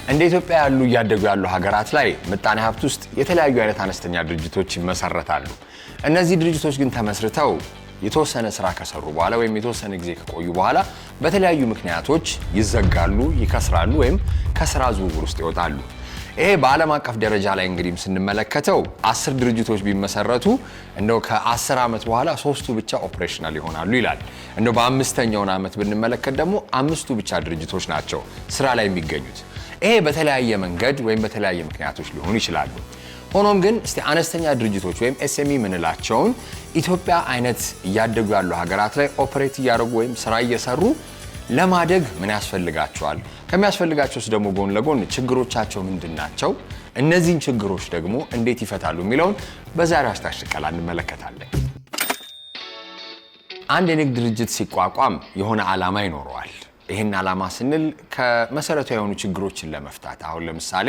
እንደ ኢትዮጵያ ያሉ ያደጉ ያሉ ሀገራት ላይ ምጣኔ ሀብት ውስጥ የተለያዩ አይነት አነስተኛ ድርጅቶች ይመሰረታሉ። እነዚህ ድርጅቶች ግን ተመስርተው የተወሰነ ስራ ከሰሩ በኋላ ወይም የተወሰነ ጊዜ ከቆዩ በኋላ በተለያዩ ምክንያቶች ይዘጋሉ፣ ይከስራሉ ወይም ከስራ ዝውውር ውስጥ ይወጣሉ። ይሄ በዓለም አቀፍ ደረጃ ላይ እንግዲህ ስንመለከተው 10 ድርጅቶች ቢመሰረቱ እንደው ከ10 ዓመት በኋላ 3ቱ ብቻ ኦፕሬሽናል ይሆናሉ ይላል። እንደው በአምስተኛው ዓመት ብንመለከት ደግሞ 5ቱ ብቻ ድርጅቶች ናቸው ስራ ላይ የሚገኙት። ይሄ በተለያየ መንገድ ወይም በተለያየ ምክንያቶች ሊሆኑ ይችላሉ። ሆኖም ግን እስቲ አነስተኛ ድርጅቶች ወይም ኤስኤምኢ ምንላቸውን ኢትዮጵያ አይነት ያደጉ ያሉ ሀገራት ላይ ኦፕሬት እያደረጉ ወይም ስራ እየሰሩ ለማደግ ምን ያስፈልጋቸዋል? ከሚያስፈልጋቸውስ ደግሞ ጎን ለጎን ችግሮቻቸው ምንድናቸው? እነዚህን ችግሮች ደግሞ እንዴት ይፈታሉ የሚለውን በዛሬው አስታሽ ቀላ እንመለከታለን። አንድ የንግድ ድርጅት ሲቋቋም የሆነ ዓላማ ይኖረዋል። ይሄን ዓላማ ስንል ከመሰረታዊ የሆኑ ችግሮችን ለመፍታት አሁን ለምሳሌ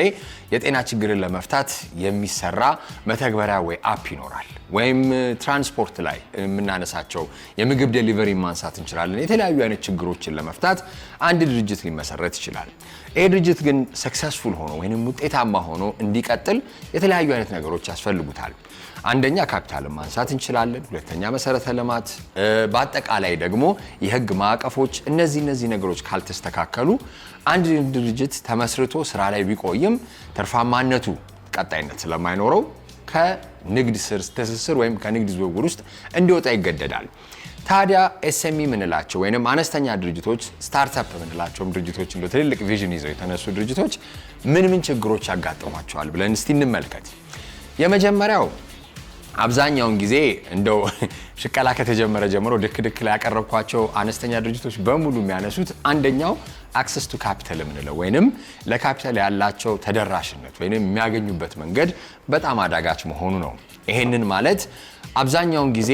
የጤና ችግርን ለመፍታት የሚሰራ መተግበሪያ ወይ አፕ ይኖራል። ወይም ትራንስፖርት ላይ የምናነሳቸው የምግብ ዴሊቨሪ ማንሳት እንችላለን። የተለያዩ አይነት ችግሮችን ለመፍታት አንድ ድርጅት ሊመሰረት ይችላል። ይሄ ድርጅት ግን ሰክሰስፉል ሆኖ ወይንም ውጤታማ ሆኖ እንዲቀጥል የተለያዩ አይነት ነገሮች ያስፈልጉታል። አንደኛ ካፒታልን ማንሳት እንችላለን። ሁለተኛ መሰረተ ልማት፣ በአጠቃላይ ደግሞ የህግ ማዕቀፎች። እነዚህ ነገሮች ካልተስተካከሉ አንድ ድርጅት ተመስርቶ ስራ ላይ ቢቆይም ትርፋማነቱ ቀጣይነት ስለማይኖረው ከንግድ ትስስር ወይም ከንግድ ዝውውር ውስጥ እንዲወጣ ይገደዳል። ታዲያ ኤስኤምኢ ምንላቸው ወይንም አነስተኛ ድርጅቶች ስታርታፕ ምንላቸውም ድርጅቶች እንደ ትልልቅ ቪዥን ይዘው የተነሱ ድርጅቶች ምን ችግሮች ያጋጥሟቸዋል ብለን እስቲ እንመልከት። የመጀመሪያው አብዛኛውን ጊዜ እንደው ሽቀላ ከተጀመረ ጀምሮ ድክ ላይ ያቀረብኳቸው አነስተኛ ድርጅቶች በሙሉ የሚያነሱት አንደኛው አክሰስ ቱ ካፒታል ምንለው ወይንም ለካፒታል ያላቸው ተደራሽነት ወይንም የሚያገኙበት መንገድ በጣም አዳጋች መሆኑ ነው። ይሄንን ማለት አብዛኛውን ጊዜ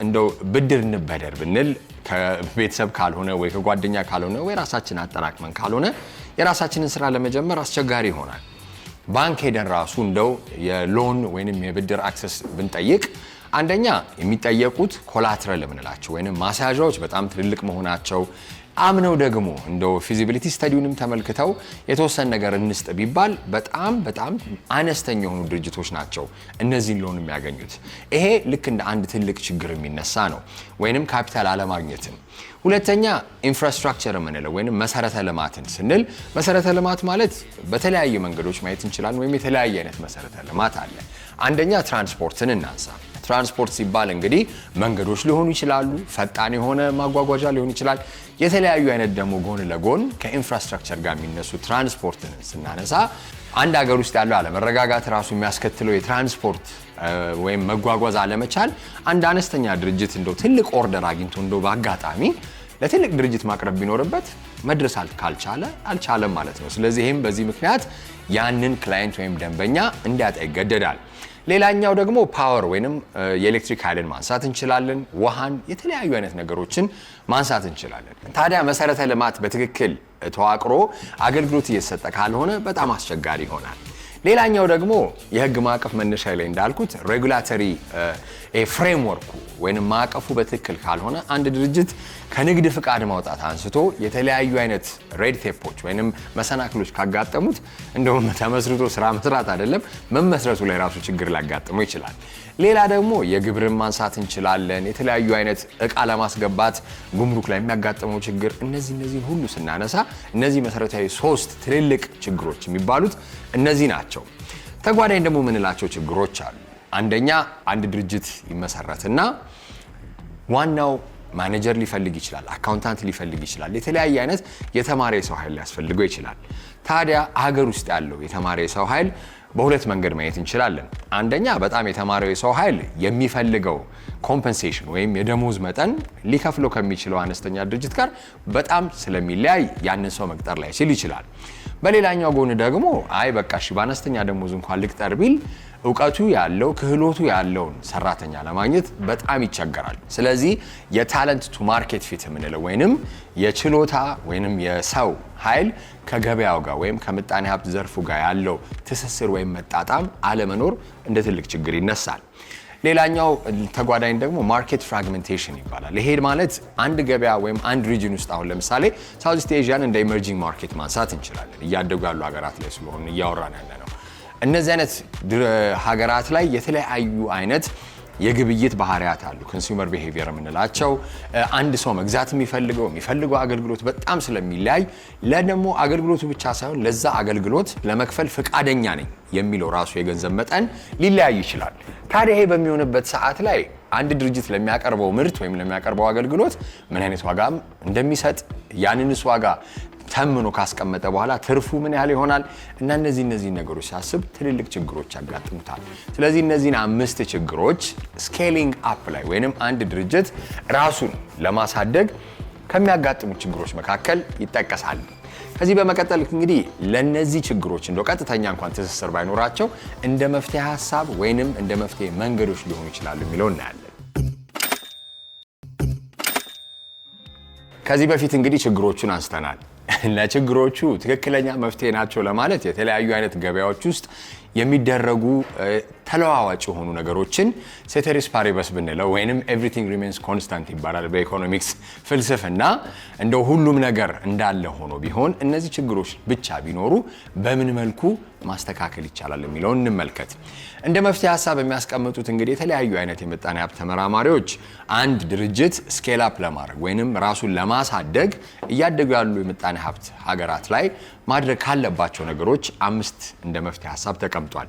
እንደው ብድር እንበደር ብንል ከቤተሰብ ካልሆነ ወይ ከጓደኛ ካልሆነ ወይ ራሳችን አጠራቅመን ካልሆነ የራሳችንን ስራ ለመጀመር አስቸጋሪ ይሆናል። ባንክ ሄደን ራሱ እንደው የሎን ወይንም የብድር አክሰስ ብንጠይቅ አንደኛ የሚጠየቁት ኮላትራል ምንላቸው ወይንም ማስያዣዎች በጣም ትልልቅ መሆናቸው፣ አምነው ደግሞ እንደው ፊዚቢሊቲ ስታዲውንም ተመልክተው የተወሰነ ነገር እንስጥ ቢባል በጣም አነስተኛ የሆኑ ድርጅቶች ናቸው እነዚህን ሎን የሚያገኙት። ይሄ ልክ እንደ አንድ ትልቅ ችግር የሚነሳ ነው ወይንም ካፒታል አለማግኘትን። ሁለተኛ ኢንፍራስትራክቸር የምንለው ወይንም መሰረተ ልማትን ስንል መሰረተ ልማት ማለት በተለያየ መንገዶች ማየት እንችላለን ወይም የተለያየ አይነት መሰረተ ልማት አለ። አንደኛ ትራንስፖርትን እናንሳ። ትራንስፖርት ሲባል እንግዲህ መንገዶች ሊሆኑ ይችላሉ፣ ፈጣን የሆነ ማጓጓዣ ሊሆን ይችላል። የተለያዩ አይነት ደግሞ ጎን ለጎን ከኢንፍራስትራክቸር ጋር የሚነሱ ትራንስፖርትን ስናነሳ አንድ ሀገር ውስጥ ያለው አለመረጋጋት ራሱ የሚያስከትለው የትራንስፖርት ወይም መጓጓዝ አለመቻል አንድ አነስተኛ ድርጅት እንደው ትልቅ ኦርደር አግኝቶ እንደው በአጋጣሚ ለትልቅ ድርጅት ማቅረብ ቢኖርበት መድረስ ካልቻለ አልቻለም ማለት ነው። ስለዚህ ይሄም በዚህ ምክንያት ያንን ክላይንት ወይም ደንበኛ እንዲያጣ ይገደዳል። ሌላኛው ደግሞ ፓወር ወይንም የኤሌክትሪክ ኃይልን ማንሳት እንችላለን። ውሃን፣ የተለያዩ አይነት ነገሮችን ማንሳት እንችላለን። ታዲያ መሰረተ ልማት በትክክል ተዋቅሮ አገልግሎት እየተሰጠ ካልሆነ በጣም አስቸጋሪ ይሆናል። ሌላኛው ደግሞ የህግ ማዕቀፍ መነሻ ላይ እንዳልኩት ሬጉላተሪ ፍሬምወርኩ ወይንም ማዕቀፉ በትክክል ካልሆነ አንድ ድርጅት ከንግድ ፍቃድ ማውጣት አንስቶ የተለያዩ አይነት ሬድ ቴፖች ወይንም መሰናክሎች ካጋጠሙት እንደውም ተመስርቶ ስራ መስራት አይደለም መመስረቱ ላይ ራሱ ችግር ሊያጋጥመው ይችላል። ሌላ ደግሞ የግብርን ማንሳት እንችላለን። የተለያዩ አይነት እቃ ለማስገባት ጉምሩክ ላይ የሚያጋጥመው ችግር፣ እነዚህ ሁሉ ስናነሳ እነዚህ መሰረታዊ 3 ትልልቅ ችግሮች የሚባሉት እነዚህ ናቸው። ተጓዳኝ ደግሞ ምንላቸው ችግሮች አሉ። አንደኛ አንድ ድርጅት ይመሰረትና ዋናው ማኔጀር ሊፈልግ ይችላል፣ አካውንታንት ሊፈልግ ይችላል፣ የተለያየ አይነት የተማረ ሰው ኃይል ሊያስፈልገው ይችላል። ታዲያ ሀገር ውስጥ ያለው የተማረ ሰው ኃይል በሁለት መንገድ ማየት እንችላለን። አንደኛ በጣም የተማረው ሰው ኃይል የሚፈልገው ኮምፐንሴሽን ወይም የደሞዝ መጠን ሊከፍለው ከሚችለው አነስተኛ ድርጅት ጋር በጣም ስለሚለያይ ያንን ሰው መቅጠር ላይ ይችላል። በሌላኛው ጎን ደግሞ አይ በቃ እሺ በአነስተኛ ደሞዝ እንኳን ልቅጠር ቢል እውቀቱ ያለው ክህሎቱ ያለውን ሰራተኛ ለማግኘት በጣም ይቸገራል። ስለዚህ የታለንት ቱ ማርኬት ፊት የምንለው ወይንም የችሎታ ወይንም የሰው ኃይል ከገበያው ጋር ወይም ከምጣኔ ሀብት ዘርፉ ጋር ያለው ትስስር ወይም መጣጣም አለመኖር እንደ ትልቅ ችግር ይነሳል። ሌላኛው ተጓዳኝ ደግሞ ማርኬት ፍራግሜንቴሽን ይባላል። ይሄ ማለት አንድ ገበያ ወይም አንድ ሪጅን ውስጥ አሁን ለምሳሌ ሳውዝ ኢስት ኤዥያን እንደ ኢመርጂንግ ማርኬት ማንሳት እንችላለን። እያደጉ ያሉ ሀገራት ላይ ስለሆነ እያወራን ያለ ነው። እነዚህ አይነት ሀገራት ላይ የተለያዩ አይነት የግብይት ባህሪያት አሉ። ኮንሱመር ቢሄቪየር የምንላቸው አንድ ሰው መግዛት የሚፈልገው አገልግሎት በጣም ስለሚለያይ ለደሞ አገልግሎቱ ብቻ ሳይሆን ለዛ አገልግሎት ለመክፈል ፈቃደኛ ነኝ የሚለው ራሱ የገንዘብ መጠን ሊለያይ ይችላል። ታዲያ ይሄ በሚሆንበት ሰዓት ላይ አንድ ድርጅት ለሚያቀርበው ምርት ወይም ለሚያቀርበው አገልግሎት ምን አይነት ዋጋ እንደሚሰጥ ያንንስ ዋጋ ተምኖ ካስቀመጠ በኋላ ትርፉ ምን ያህል ይሆናል እና እነዚህ ነገሮች ሲያስብ ትልልቅ ችግሮች ያጋጥሙታል። ስለዚህ እነዚህን 5 ችግሮች ስኬሊንግ አፕ ላይ ወይንም አንድ ድርጅት ራሱን ለማሳደግ ከሚያጋጥሙ ችግሮች መካከል ይጠቀሳል። ከዚህ በመቀጠል እንግዲህ ለነዚህ ችግሮች እንደው ቀጥተኛ እንኳን ትስስር ባይኖራቸው እንደ መፍትሄ ሐሳብ ወይንም እንደ መፍትሄ መንገዶች ሊሆኑ ይችላሉ የሚለው እናያለን። ከዚህ በፊት እንግዲህ ችግሮቹን አንስተናል። ለችግሮቹ ትክክለኛ መፍትሄ ናቸው ለማለት የተለያዩ አይነት ገበያዎች ውስጥ የሚደረጉ ተለዋዋጭ የሆኑ ነገሮችን ሴተሪስ ፓሪበስ ብንለው ወይንም ኤቭሪቲንግ ሪሜንስ ኮንስታንት ይባላል በኢኮኖሚክስ ፍልስፍና። እንደው ሁሉም ነገር እንዳለ ሆኖ ቢሆን እነዚህ ችግሮች ብቻ ቢኖሩ በምን መልኩ ማስተካከል ይቻላል የሚለውን እንመልከት። እንደ መፍትሄ ሐሳብ የሚያስቀምጡት እንግዲህ የተለያዩ አይነት የምጣኔ ሀብት ተመራማሪዎች አንድ ድርጅት ስኬል አፕ ለማድረግ ወይንም ራሱን ለማሳደግ እያደጉ ያሉ የምጣኔ ሀብት ሀገራት ላይ ማድረግ ካለባቸው ነገሮች 5 እንደ መፍትሄ ሐሳብ ተቀምጧል።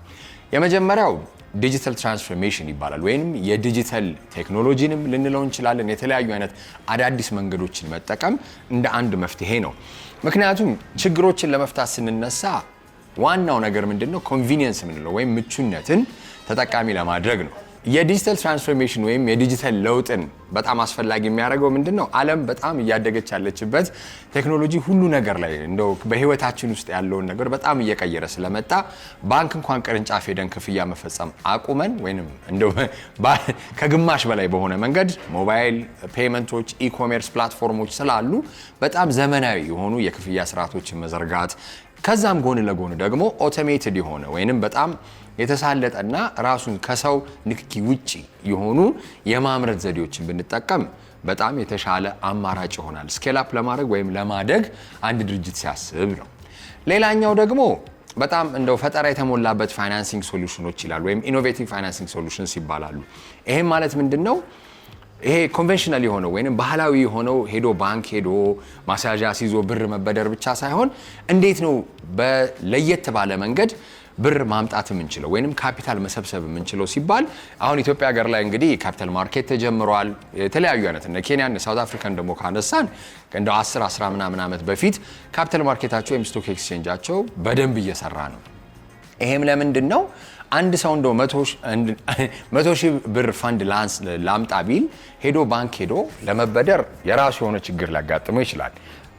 የመጀመሪያው ዲጂታል ትራንስፎርሜሽን ይባላል ወይንም የዲጂታል ቴክኖሎጂንም ልንለው እንችላለን። የተለያዩ አይነት አዳዲስ መንገዶችን መጠቀም እንደ አንድ መፍትሄ ነው። ምክንያቱም ችግሮችን ለመፍታት ስንነሳ ዋናው ነገር ምንድነው? ኮንቪኒየንስ የምንለው ወይም ምቹነትን ተጠቃሚ ለማድረግ ነው። የዲጂታል ትራንስፎርሜሽን ወይም የዲጂታል ለውጥን በጣም አስፈላጊ የሚያደርገው ምንድነው? ዓለም በጣም እያደገች ያለችበት ቴክኖሎጂ ሁሉ ነገር ላይ እንደው በህይወታችን ውስጥ ያለውን ነገር በጣም እየቀየረ ስለመጣ ባንክ እንኳን ቅርንጫፍ ሄደን ክፍያ መፈጸም አቁመን ወይንም እንደው ከግማሽ በላይ በሆነ መንገድ ሞባይል ፔመንቶች፣ ኢኮሜርስ ፕላትፎርሞች ስላሉ በጣም ዘመናዊ የሆኑ የክፍያ ስርዓቶችን መዘርጋት ከዛም ጎን ለጎን ደግሞ ኦቶሜትድ የሆነ ወይንም በጣም የተሳለጠና ራሱን ከሰው ንክኪ ውጪ የሆኑ የማምረት ዘዴዎችን ብንጠቀም በጣም የተሻለ አማራጭ ይሆናል ስኬል አፕ ለማድረግ ወይም ለማደግ አንድ ድርጅት ሲያስብ ነው። ሌላኛው ደግሞ በጣም እንደው ፈጠራ የተሞላበት ፋይናንሲንግ ሶሉሽኖች ይላል ወይም ኢኖቬቲቭ ፋይናንሲንግ ሶሉሽንስ ይባላሉ። ይሄም ማለት ምንድነው? ይሄ ኮንቬንሽናል የሆነው ወይንም ባህላዊ የሆነው ሄዶ ባንክ ሄዶ ማስያዣ ሲዞ ብር መበደር ብቻ ሳይሆን እንዴት ነው በለየት ባለ መንገድ ብር ማምጣት የምንችለው ወይንም ካፒታል መሰብሰብ የምንችለው ሲባል አሁን ኢትዮጵያ ሀገር ላይ እንግዲህ ካፒታል ማርኬት ተጀምሯል። የተለያዩ አይነት እነ ኬንያ እነ ሳውዝ አፍሪካን ደግሞ ካነሳን እንደው 10 ምናምን ዓመት በፊት ካፒታል ማርኬታቸው ወይም ስቶክ ኤክስቼንጃቸው በደንብ እየሰራ ነው። ይሄም ለምንድን ነው? አንድ ሰው እንደው 100 ሺህ ብር ፈንድ ላምጣ ቢል ሄዶ ባንክ ሄዶ ለመበደር የራሱ የሆነ ችግር ሊያጋጥመው ይችላል።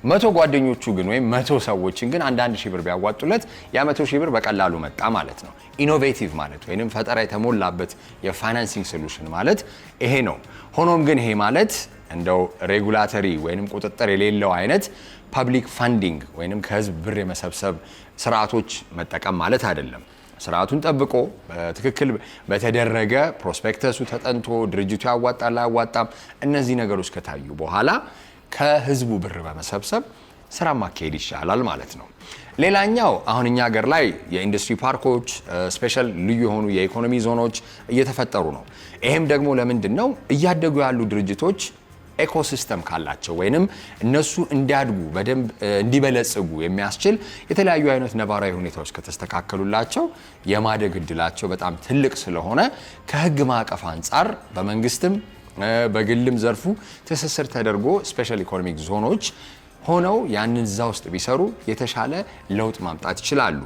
100 ጓደኞቹ ግን ወይም 100 ሰዎችን ግን 1 ሺህ ብር ቢያዋጡለት ያ 100 ሺህ ብር በቀላሉ መጣ ማለት ነው። ኢኖቬቲቭ ማለት ወይንም ፈጠራ የተሞላበት የፋይናንሲንግ ሶሉሽን ማለት ይሄ ነው። ሆኖም ግን ይሄ ማለት እንደው ሬጉላተሪ ወይንም ቁጥጥር የሌለው አይነት ፐብሊክ ፋንዲንግ ወይንም ከህዝብ ብር የመሰብሰብ ስርዓቶች መጠቀም ማለት አይደለም። ስርዓቱን ጠብቆ በትክክል በተደረገ ፕሮስፔክተሱ ተጠንቶ ድርጅቱ ያዋጣል አያዋጣም እነዚህ ነገሮች ከታዩ በኋላ ከህዝቡ ብር በመሰብሰብ ስራ ማካሄድ ይቻላል ማለት ነው። ሌላኛው አሁን እኛ ሀገር ላይ የኢንዱስትሪ ፓርኮች ስፔሻል ልዩ የሆኑ የኢኮኖሚ ዞኖች እየተፈጠሩ ነው። ይሄም ደግሞ ለምንድን ነው? እያደጉ ያሉ ድርጅቶች ኤኮሲስተም ካላቸው ወይንም እነሱ እንዲያድጉ በደንብ እንዲበለጽጉ የሚያስችል የተለያዩ አይነት ነባራዊ ሁኔታዎች ከተስተካከሉላቸው የማደግ እድላቸው በጣም ትልቅ ስለሆነ ከህግ ማዕቀፍ አንጻር በመንግስትም በግልም ዘርፉ ትስስር ተደርጎ ስፔሻል ኢኮኖሚክ ዞኖች ሆነው ያንን እዛ ውስጥ ቢሰሩ የተሻለ ለውጥ ማምጣት ይችላሉ።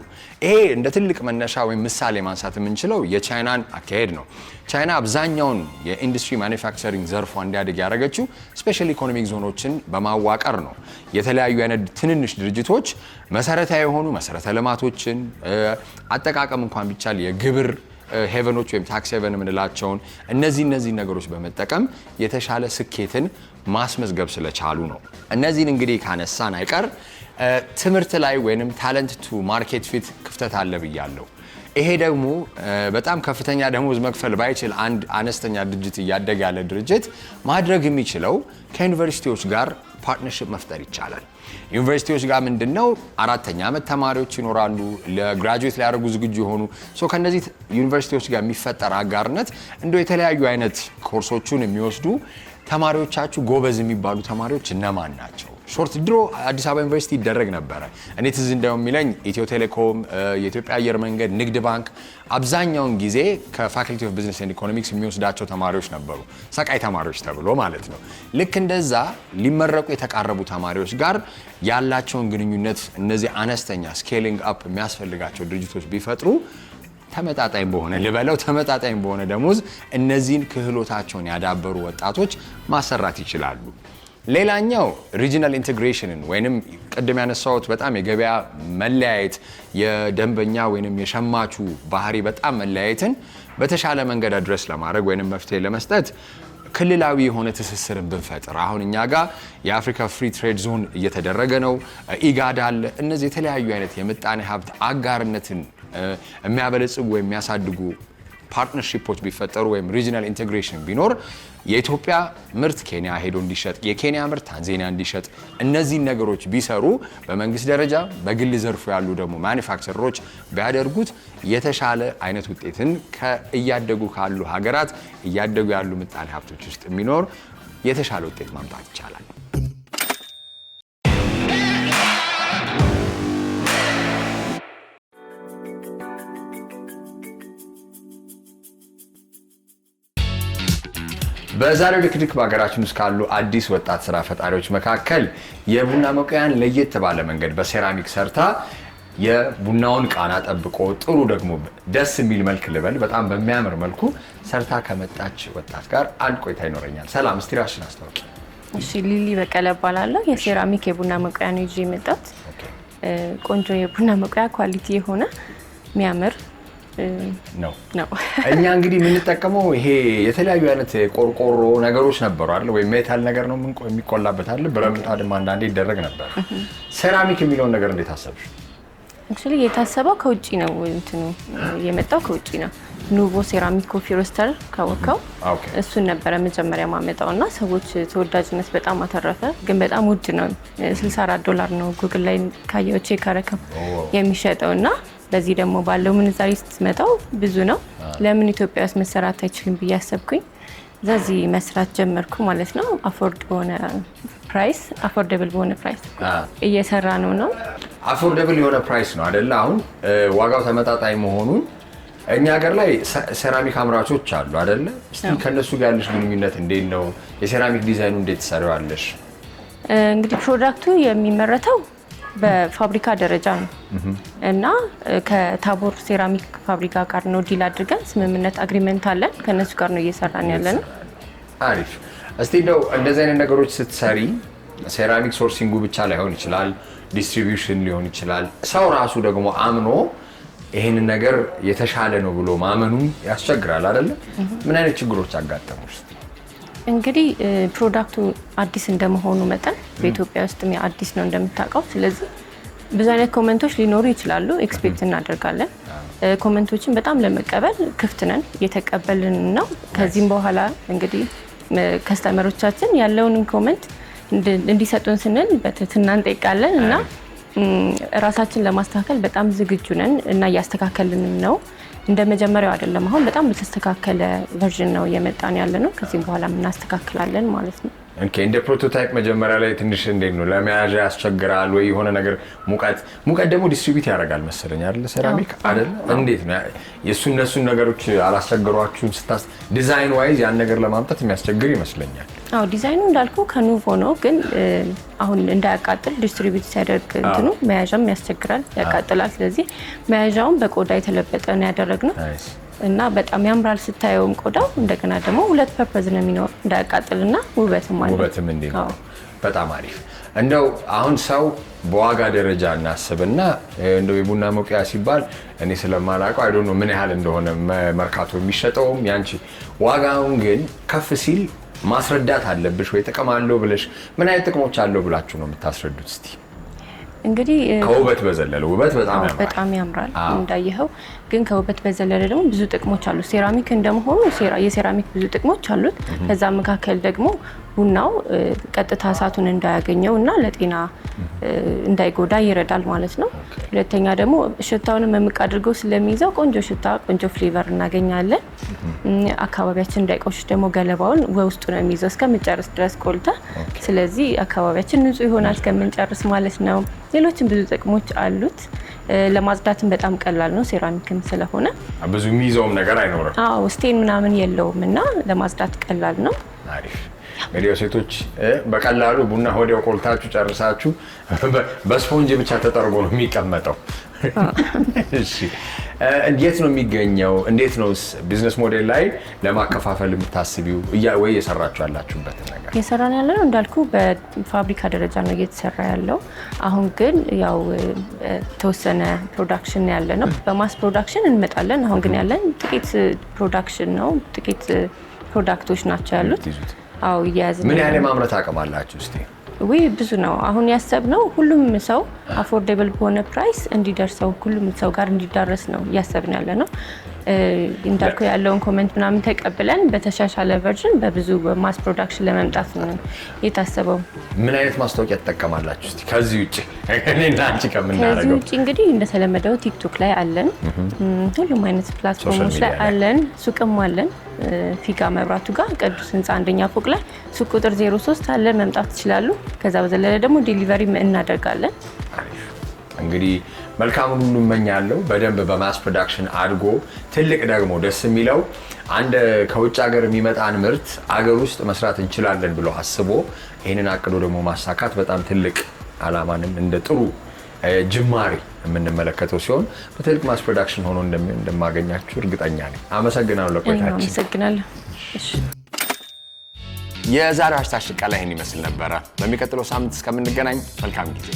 ይሄ እንደ ትልቅ መነሻ ወይም ምሳሌ ማንሳት የምንችለው የቻይናን አካሄድ ነው። ቻይና አብዛኛውን የኢንዱስትሪ ማኒፋክቸሪንግ ዘርፏ እንዲያድግ ያደረገችው ስፔሻል ኢኮኖሚክ ዞኖችን በማዋቀር ነው። የተለያዩ አይነት ትንንሽ ድርጅቶች መሰረታዊ የሆኑ መሰረተ ልማቶችን አጠቃቀም እንኳን ቢቻል የግብር ሄቨኖች ወይም ታክስ ሄቨን የምንላቸውን እነዚህ ነገሮች በመጠቀም የተሻለ ስኬትን ማስመዝገብ ስለቻሉ ነው። እነዚህን እንግዲህ ካነሳን አይቀር ትምህርት ላይ ወይንም ታለንት ቱ ማርኬት ፊት ክፍተት አለ ብያለሁ። ይሄ ደግሞ በጣም ከፍተኛ ደሞዝ መክፈል ባይችል አንድ አነስተኛ ድርጅት እያደገ ያለ ድርጅት ማድረግ የሚችለው ከዩኒቨርሲቲዎች ጋር ፓርትነርሺፕ መፍጠር ይቻላል። ዩኒቨርሲቲዎች ጋር ምንድነው አራተኛ ዓመት ተማሪዎች ይኖራሉ ለግራጁዌት ሊያደርጉ ዝግጁ የሆኑ ከነዚህ ዩኒቨርሲቲዎች ጋር የሚፈጠር አጋርነት እንደው የተለያዩ አይነት ኮርሶችን የሚወስዱ ተማሪዎቻችሁ ጎበዝ የሚባሉ ተማሪዎች እነማን ናቸው? ሾርት ድሮ አዲስ አበባ ዩኒቨርሲቲ ይደረግ ነበረ። እኔ ትዝ እንደሚለኝ ኢትዮ ቴሌኮም፣ የኢትዮጵያ አየር መንገድ፣ ንግድ ባንክ አብዛኛውን ጊዜ ከፋካልቲ ኦፍ ቢዝነስ ኤንድ ኢኮኖሚክስ የሚወስዳቸው ተማሪዎች ነበሩ፣ ሰቃይ ተማሪዎች ተብሎ ማለት ነው። ልክ እንደዛ ሊመረቁ የተቃረቡ ተማሪዎች ጋር ያላቸውን ግንኙነት እነዚህ አነስተኛ ስኬሊንግ አፕ የሚያስፈልጋቸው ድርጅቶች ቢፈጥሩ ተመጣጣኝ በሆነ ደሞዝ እነዚህን ክህሎታቸውን ያዳበሩ ወጣቶች ማሰራት ይችላሉ። ሌላኛው ሪጂናል ኢንቴግሬሽንን ወይንም ቅድም ያነሳሁት በጣም የገበያ መለያየት የደንበኛ ወይንም የሸማቹ ባህሪ በጣም መለያየትን በተሻለ መንገድ አድረስ ለማድረግ ወይንም መፍትሄ ለመስጠት ክልላዊ የሆነ ትስስርን ብንፈጥር አሁን እኛ ጋር የአፍሪካ ፍሪ ትሬድ ዞን እየተደረገ ነው። ኢጋድ አለ። እነዚህ የተለያዩ አይነት የምጣኔ ሀብት አጋርነትን የሚያበለጽጉ ወይም የሚያሳድጉ ፓርትነርሺፖች ቢፈጠሩ ወይም ሪጂናል ኢንቴግሬሽን ቢኖር የኢትዮጵያ ምርት ኬንያ ሄዶ እንዲሸጥ የኬንያ ምርት ታንዛኒያ እንዲሸጥ እነዚህን ነገሮች ቢሰሩ በመንግስት ደረጃ በግል ዘርፉ ያሉ ደግሞ ማኒፋክቸረሮች ቢያደርጉት የተሻለ አይነት ውጤትን እያደጉ ካሉ ሀገራት እያደጉ ያሉ ምጣኔ ሀብቶች ውስጥ የሚኖር የተሻለ ውጤት ማምጣት ይቻላል። በዛሬው ልክድክ በሀገራችን ውስጥ ካሉ አዲስ ወጣት ስራ ፈጣሪዎች መካከል የቡና መቁያን ለየት ባለ መንገድ በሴራሚክ ሰርታ የቡናውን ቃና ጠብቆ ጥሩ ደግሞ ደስ የሚል መልክ ልበል በጣም በሚያምር መልኩ ሰርታ ከመጣች ወጣት ጋር አንድ ቆይታ ይኖረኛል። ሰላም፣ እስቲ ራስሽን አስተዋውቂ። እሺ፣ ሊሊ በቀለ እባላለሁ። የሴራሚክ የቡና መቁያ ነው ይዤ የመጣሁት። ቆንጆ የቡና መቁያ ኳሊቲ የሆነ የሚያምር ነው። እኛ እንግዲህ የምንጠቀመው ይሄ የተለያዩ አይነት ቆርቆሮ ነገሮች ነበሩ አይደል? ወይ ሜታል ነገር ነው የሚቆላበት አይደል? ብረምጣድም አንዳንዴ ይደረግ ነበር። ሴራሚክ የሚለውን ነገር እንዴት አሰብሽ? አክቹሊ የታሰበው ከውጪ ነው፣ እንትኑ የመጣው ከውጪ ነው። ኑቮ ሴራሚክ ኮፊ ሮስተር ካወቀው እሱን ነበረ መጀመሪያ ማመጣውና ሰዎች ተወዳጅነት በጣም አተረፈ። ግን በጣም ውድ ነው፣ $64 ነው ጉግል ላይ ካየው ቼክ አረከው የሚሸጠውና በዚህ ደግሞ ባለው ምንዛሬ ስትመጣው ብዙ ነው። ለምን ኢትዮጵያ ውስጥ መሰራት አይችልም ብዬ አሰብኩኝ። እዚህ መስራት ጀመርኩ ማለት ነው። አፎርደብል በሆነ ፕራይስ እየሰራ ነው። አፎርደብል የሆነ ፕራይስ ነው አይደለ? አሁን ዋጋው ተመጣጣኝ መሆኑን እኛ ሀገር ላይ ሴራሚክ አምራቾች አሉ አይደለ? እስቲ ከነሱ ጋር ያለሽ ግንኙነት እንዴት ነው? የሴራሚክ ዲዛይኑ እንዴት ትሰሪዋለሽ? እንግዲህ ፕሮዳክቱ የሚመረተው በፋብሪካ ደረጃ ነው እና ከታቦር ሴራሚክ ፋብሪካ ጋር ነው ዲል አድርገን ስምምነት አግሪመንት አለን። ከነሱ ጋር ነው እየሰራን ያለነው። አሪፍ። እስቲ እንደው እንደዚህ አይነት ነገሮች ስትሰሪ ሴራሚክ ሶርሲንጉ ብቻ ላይሆን ይችላል፣ ዲስትሪቢዩሽን ሊሆን ይችላል። ሰው ራሱ ደግሞ አምኖ ይሄንን ነገር የተሻለ ነው ብሎ ማመኑ ያስቸግራል አይደለ? ምን አይነት ችግሮች አጋጠሙሽ? እንግዲህ ፕሮዳክቱ አዲስ እንደመሆኑ መጠን በኢትዮጵያ ውስጥ አዲስ ነው እንደምታውቀው። ስለዚህ ብዙ አይነት ኮሜንቶች ሊኖሩ ይችላሉ። ኤክስፔክት እናደርጋለን። ኮሜንቶችን በጣም ለመቀበል ክፍት ነን፣ እየተቀበልን ነው። ከዚህም በኋላ እንግዲህ ከስተመሮቻችን ያለውን ኮሜንት እንዲሰጡን ስንል በትህትና እንጠይቃለን እና ራሳችን ለማስተካከል በጣም ዝግጁ ነን እና እያስተካከልንም ነው። እንደ መጀመሪያው አይደለም። አሁን በጣም በተስተካከለ ቨርዥን ነው እየመጣን ያለ ነው። ከዚህም በኋላ እናስተካክላለን ማለት ነው። ኦኬ። እንደ ፕሮቶታይፕ መጀመሪያ ላይ ትንሽ እንዴት ነው ለመያዣ ያስቸግራል ወይ የሆነ ነገር ሙቀት ደግሞ ዲስትሪቢዩት ያደርጋል መሰለኝ አይደል? ሴራሚክ አይደል? እንዴት ነው እነሱን ነገሮች አላስቸገሯችሁም? ዲዛይን ዋይዝ ያን ነገር ለማምጣት የሚያስቸግር ይመስለኛል። አዎ፣ ዲዛይኑ እንዳልኩ ከኑቮ ነው፣ ግን አሁን እንዳያቃጥል ዲስትሪቢዩት ሲያደርግ እንትኑ መያዣም ያስቸግራል፣ ያቃጥላል። ስለዚህ መያዣውን በቆዳ የተለበጠ ነው ያደረግነው እና በጣም ያምራል ስታየውም ቆዳው። እንደገና ደግሞ ሁለት ፐርፐዝ ነው የሚኖር፣ እንዳያቃጥልና ውበትም አለ። ውበትም እንዴ ነው። በጣም አሪፍ። እንደው አሁን ሰው በዋጋ ደረጃ እናስብና እንደው የቡና መቁያ ሲባል እኔ ስለማላውቀው አይ ዶንት ኖ ምን ያህል እንደሆነ መርካቶ የሚሸጠውም ያንቺ ዋጋውን ግን ከፍ ሲል ማስረዳት አለብሽ ወይ? ጥቅም አለው ብለሽ ምን አይነት ጥቅሞች አለው ብላችሁ ነው የምታስረዱት? እስቲ እንግዲህ ከውበት በዘለለ ውበት በጣም ያምራል እንዳየኸው፣ ግን ከውበት በዘለለ ደግሞ ብዙ ጥቅሞች አሉ። ሴራሚክ እንደመሆኑ የሴራሚክ ብዙ ጥቅሞች አሉት። ከዛ መካከል ደግሞ ቡናው ቀጥታ እሳቱን እንዳያገኘው እና ለጤና እንዳይጎዳ ይረዳል ማለት ነው። ሁለተኛ ደግሞ ሽታውንም መምቅ አድርገው ስለሚይዘው ቆንጆ ሽታ፣ ቆንጆ ፍሌቨር እናገኛለን። አካባቢያችን እንዳይቆሽሽ ደግሞ ገለባውን በውስጡ ነው የሚይዘው እስከምንጨርስ ድረስ ቆልተ። ስለዚህ አካባቢያችን ንጹህ ይሆናል እስከምንጨርስ ማለት ነው። ሌሎችም ብዙ ጥቅሞች አሉት። ለማጽዳትም በጣም ቀላል ነው፣ ሴራሚክም ስለሆነ ብዙ የሚይዘውም ነገር አይኖርም። ስቴን ምናምን የለውም እና ለማጽዳት ቀላል ነው። አሪፍ። እንግዲህ ሴቶች በቀላሉ ቡና ወዲያው ቆልታችሁ ጨርሳችሁ በስፖንጅ ብቻ ተጠርጎ ነው የሚቀመጠው። እሺ፣ እንዴት ነው የሚገኘው? እንዴት ነው ቢዝነስ ሞዴል ላይ ለማከፋፈል የምታስቢው ወይ የሰራችሁ ያላችሁበት ነገር? የሰራን ያለ ነው እንዳልኩ በፋብሪካ ደረጃ ነው እየተሰራ ያለው። አሁን ግን ያው ተወሰነ ፕሮዳክሽን ያለ ነው። በማስ ፕሮዳክሽን እንመጣለን። አሁን ግን ያለን ጥቂት ፕሮዳክሽን ነው። ጥቂት ፕሮዳክቶች ናቸው ያሉት። አዎ እያያዝን። ምን ያህል ማምረት አቅም አላችሁ እስቲ? ብዙ ነው። አሁን ያሰብነው ሁሉም ሰው አፎርዴብል በሆነ ፕራይስ እንዲደርሰው፣ ሁሉም ሰው ጋር እንዲዳረስ ነው እያሰብን ያለ ነው። እንዳልኩ ያለውን ኮሜንት ምናምን ተቀብለን በተሻሻለ ቨርዥን በብዙ ማስ ፕሮዳክሽን ለመምጣት ነው የታሰበው። ምን አይነት ማስታወቂያ ትጠቀማላችሁ እስቲ ከዚህ ውጪ? እኔና አንቺ ከምናደርገው ከዚህ ውጪ እንግዲህ እንደተለመደው ቲክቶክ ላይ አለን፣ ሁሉም አይነት ፕላትፎርሞች ላይ አለን፣ ሱቅም አለን። ፊጋ መብራቱ ጋር ቅዱስ ህንፃ አንደኛ ፎቅ ላይ ሱቅ ቁጥር 03 አለ፣ መምጣት ይችላሉ። ከዛ በዘለለ ደግሞ ዴሊቨሪ እናደርጋለን። እንግዲህ መልካሙን ሁሉ እመኛለሁ። በደንብ በማስ ፕሮዳክሽን አድጎ ትልቅ ደግሞ ደስ የሚለው አንድ ከውጭ ሀገር የሚመጣን ምርት አገር ውስጥ መስራት እንችላለን ብሎ አስቦ ይህንን አቅዶ ደግሞ ማሳካት በጣም ትልቅ አላማንም እንደ ጥሩ ጅማሬ የምንመለከተው ሲሆን በትልቅ ማስ ፕሮዳክሽን ሆኖ እንደማገኛችሁ እርግጠኛ ነኝ። አመሰግናለሁ ለቆይታችን። አመሰግናለሁ። የዛሬው #ቃላ ይህን ይመስል ነበረ። በሚቀጥለው ሳምንት እስከምንገናኝ መልካም ጊዜ